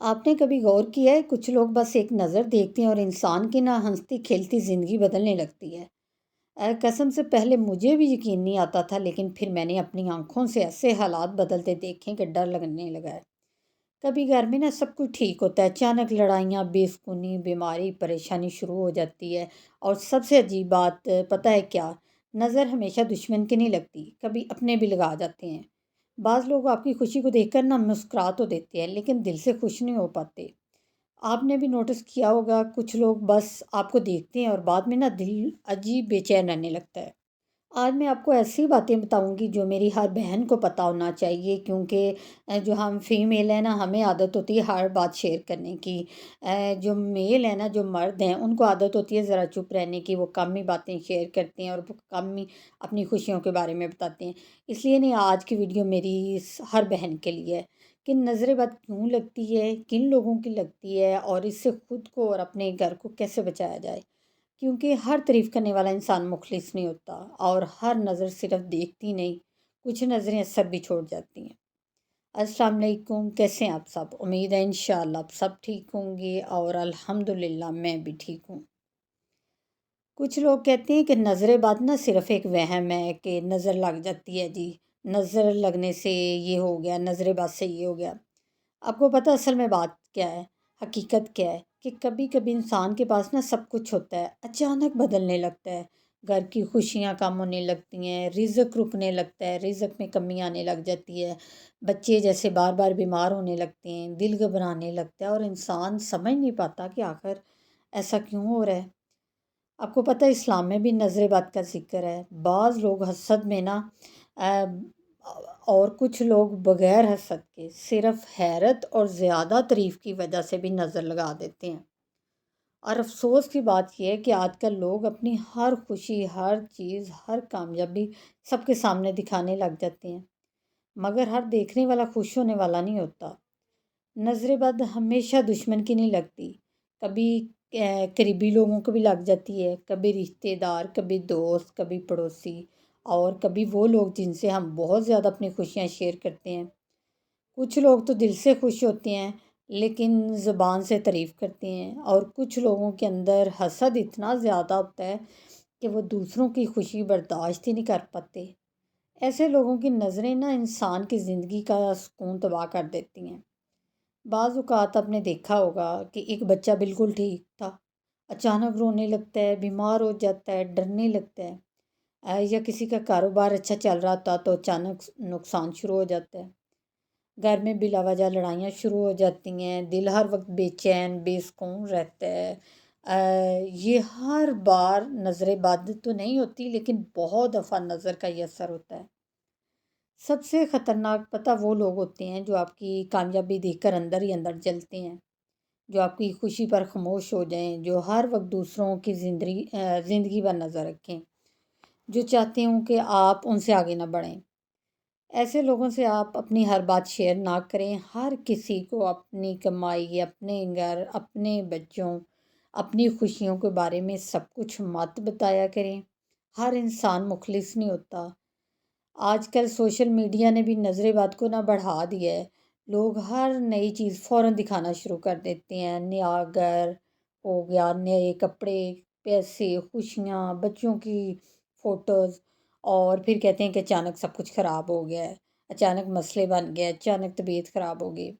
آپ نے کبھی غور کیا ہے کچھ لوگ بس ایک نظر دیکھتے ہیں اور انسان کی نہ ہنستی کھیلتی زندگی بدلنے لگتی ہے۔ قسم سے پہلے مجھے بھی یقین نہیں آتا تھا، لیکن پھر میں نے اپنی آنکھوں سے ایسے حالات بدلتے دیکھے کہ ڈر لگنے لگا ہے۔ کبھی گھر میں سب کچھ ٹھیک ہوتا ہے، اچانک لڑائیاں، بے سکونی، بیماری، پریشانی شروع ہو جاتی ہے۔ اور سب سے عجیب بات پتہ ہے کیا؟ نظر ہمیشہ دشمن کی نہیں لگتی، کبھی اپنے بھی لگا جاتے ہیں۔ بعض لوگ آپ کی خوشی کو دیکھ کر مسکرا تو دیتے ہیں، لیکن دل سے خوش نہیں ہو پاتے۔ آپ نے بھی نوٹس کیا ہوگا، کچھ لوگ بس آپ کو دیکھتے ہیں اور بعد میں دل عجیب بے چین رہنے لگتا ہے۔ آج میں آپ کو ایسی باتیں بتاؤں گی جو میری ہر بہن کو پتہ ہونا چاہیے، کیونکہ جو ہم فیمیل ہیں ہمیں عادت ہوتی ہے ہر بات شیئر کرنے کی۔ جو میل ہیں جو مرد ہیں، ان کو عادت ہوتی ہے ذرا چپ رہنے کی، وہ کم ہی باتیں شیئر کرتے ہیں اور کم ہی اپنی خوشیوں کے بارے میں بتاتے ہیں۔ اس لیے نہیں، آج کی ویڈیو میری ہر بہن کے لیے ہے کہ نظر بد کیوں لگتی ہے، کن لوگوں کی لگتی ہے، اور اس سے خود کو اور اپنے گھر کو کیسے بچایا جائے، کیونکہ ہر تعریف کرنے والا انسان مخلص نہیں ہوتا، اور ہر نظر صرف دیکھتی نہیں، کچھ نظریں اثر بھی چھوڑ جاتی ہیں۔ السلام علیکم، کیسے ہیں آپ سب؟ امید ہے انشاءاللہ آپ سب ٹھیک ہوں گے، اور الحمدللہ میں بھی ٹھیک ہوں۔ کچھ لوگ کہتے ہیں کہ نظر بد صرف ایک وہم ہے کہ نظر لگ جاتی ہے جی، نظر لگنے سے یہ ہو گیا، نظر بد سے یہ ہو گیا۔ آپ کو پتہ اصل میں بات کیا ہے، حقیقت کیا ہے؟ کہ کبھی کبھی انسان کے پاس سب کچھ ہوتا ہے، اچانک بدلنے لگتا ہے۔ گھر کی خوشیاں کم ہونے لگتی ہیں، رزق رکنے لگتا ہے، رزق میں کمی آنے لگ جاتی ہے، بچے جیسے بار بار بیمار ہونے لگتے ہیں، دل گھبرانے لگتا ہے، اور انسان سمجھ نہیں پاتا کہ آخر ایسا کیوں ہو رہا ہے۔ آپ کو پتہ ہے اسلام میں بھی نظر بد کا ذکر ہے۔ بعض لوگ حسد میں اور کچھ لوگ بغیر حسد کے صرف حیرت اور زیادہ تعریف کی وجہ سے بھی نظر لگا دیتے ہیں۔ اور افسوس کی بات یہ ہے کہ آج کل لوگ اپنی ہر خوشی، ہر چیز، ہر کامیابی سب کے سامنے دکھانے لگ جاتے ہیں، مگر ہر دیکھنے والا خوش ہونے والا نہیں ہوتا۔ نظر بد ہمیشہ دشمن کی نہیں لگتی، کبھی قریبی لوگوں کو بھی لگ جاتی ہے، کبھی رشتے دار، کبھی دوست، کبھی پڑوسی، اور کبھی وہ لوگ جن سے ہم بہت زیادہ اپنی خوشیاں شیئر کرتے ہیں۔ کچھ لوگ تو دل سے خوش ہوتے ہیں لیکن زبان سے تعریف کرتے ہیں، اور کچھ لوگوں کے اندر حسد اتنا زیادہ ہوتا ہے کہ وہ دوسروں کی خوشی برداشت ہی نہیں کر پاتے۔ ایسے لوگوں کی نظریں انسان کی زندگی کا سکون تباہ کر دیتی ہیں۔ بعض اوقات آپ نے دیکھا ہوگا کہ ایک بچہ بالکل ٹھیک تھا، اچانک رونے لگتا ہے، بیمار ہو جاتا ہے، ڈرنے لگتا ہے، یا کسی کا کاروبار اچھا چل رہا تھا تو اچانک نقصان شروع ہو جاتا ہے۔ گھر میں بلا وجہ لڑائیاں شروع ہو جاتی ہیں، دل ہر وقت بے چین، بے سکون رہتا ہے۔ یہ ہر بار نظر بد تو نہیں ہوتی، لیکن بہت دفعہ نظر کا یہ اثر ہوتا ہے۔ سب سے خطرناک پتہ وہ لوگ ہوتے ہیں جو آپ کی کامیابی دیکھ کر اندر ہی اندر جلتے ہیں، جو آپ کی خوشی پر خاموش ہو جائیں، جو ہر وقت دوسروں کی زندگی پر نظر رکھیں، جو چاہتے ہوں کہ آپ ان سے آگے نہ بڑھیں۔ ایسے لوگوں سے آپ اپنی ہر بات شیئر نہ کریں۔ ہر کسی کو اپنی کمائی، اپنے گھر، اپنے بچوں، اپنی خوشیوں کے بارے میں سب کچھ مت بتایا کریں۔ ہر انسان مخلص نہیں ہوتا۔ آج کل سوشل میڈیا نے بھی نظر بد کو بڑھا دیا ہے۔ لوگ ہر نئی چیز فوراً دکھانا شروع کر دیتے ہیں، نیا گھر ہو گیا، نئے کپڑے، پیسے، خوشیاں، بچوں کی فوٹوز، اور پھر کہتے ہیں کہ اچانک سب کچھ خراب ہو گیا ہے، اچانک مسئلے بن گئے، اچانک طبیعت خراب ہو گئی۔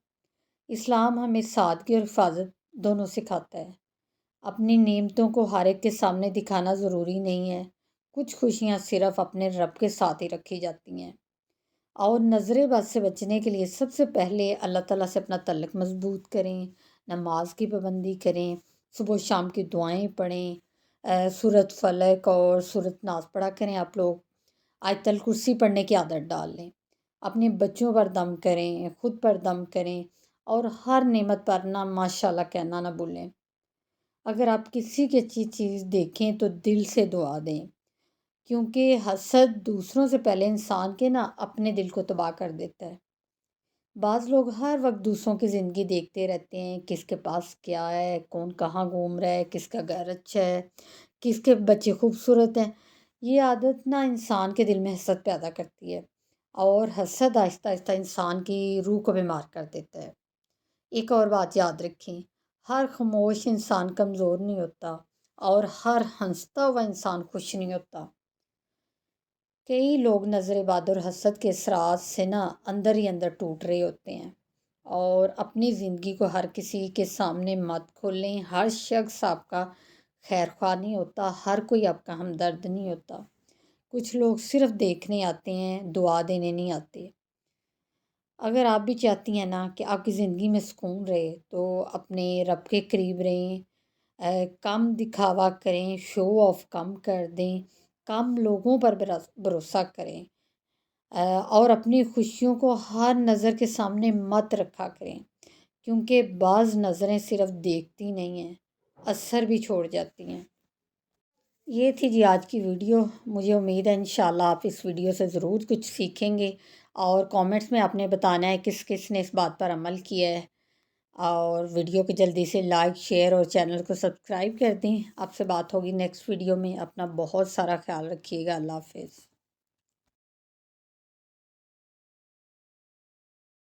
اسلام ہمیں سادگی اور حفاظت دونوں سکھاتا ہے۔ اپنی نعمتوں کو ہر ایک کے سامنے دکھانا ضروری نہیں ہے، کچھ خوشیاں صرف اپنے رب کے ساتھ ہی رکھی جاتی ہیں۔ اور نظر بد سے بچنے کے لیے سب سے پہلے اللہ تعالیٰ سے اپنا تعلق مضبوط کریں، نماز کی پابندی کریں، صبح و شام کی دعائیں پڑھیں، سورۃ فلق اور سورۃ ناس پڑھا کریں۔ آپ لوگ آیت الکرسی پڑھنے کی عادت ڈال لیں، اپنے بچوں پر دم کریں، خود پر دم کریں، اور ہر نعمت پر ماشاءاللہ کہنا نہ بھولیں۔ اگر آپ کسی کی اچھی چیز دیکھیں تو دل سے دعا دیں، کیونکہ حسد دوسروں سے پہلے انسان کے اپنے دل کو تباہ کر دیتا ہے۔ بعض لوگ ہر وقت دوسروں کی زندگی دیکھتے رہتے ہیں، کس کے پاس کیا ہے، کون کہاں گھوم رہا ہے، کس کا گھر اچھا ہے، کس کے بچے خوبصورت ہیں۔ یہ عادت انسان کے دل میں حسد پیدا کرتی ہے، اور حسد آہستہ آہستہ انسان کی روح کو بیمار کر دیتا ہے۔ ایک اور بات یاد رکھیں، ہر خاموش انسان کمزور نہیں ہوتا اور ہر ہنستا ہوا انسان خوش نہیں ہوتا۔ کئی لوگ نظر بد اور حسد کے اثرات سے اندر ہی اندر ٹوٹ رہے ہوتے ہیں، اور اپنی زندگی کو ہر کسی کے سامنے مت کھولیں۔ ہر شخص آپ کا خیر خواہ نہیں ہوتا، ہر کوئی آپ کا ہمدرد نہیں ہوتا۔ کچھ لوگ صرف دیکھنے آتے ہیں، دعا دینے نہیں آتے۔ اگر آپ بھی چاہتی ہیں کہ آپ کی زندگی میں سکون رہے تو اپنے رب کے قریب رہیں، کم دکھاوا کریں، شو آف کم کر دیں، کم لوگوں پر بھروسہ کریں، اور اپنی خوشیوں کو ہر نظر کے سامنے مت رکھا کریں، کیونکہ بعض نظریں صرف دیکھتی نہیں ہیں، اثر بھی چھوڑ جاتی ہیں۔ یہ تھی جی آج کی ویڈیو۔ مجھے امید ہے انشاءاللہ آپ اس ویڈیو سے ضرور کچھ سیکھیں گے، اور کامنٹس میں آپ نے بتانا ہے کس کس نے اس بات پر عمل کیا ہے، اور ویڈیو کو جلدی سے لائک، شیئر اور چینل کو سبسکرائب کر دیں۔ آپ سے بات ہوگی نیکسٹ ویڈیو میں۔ اپنا بہت سارا خیال رکھیے گا۔ اللہ حافظ۔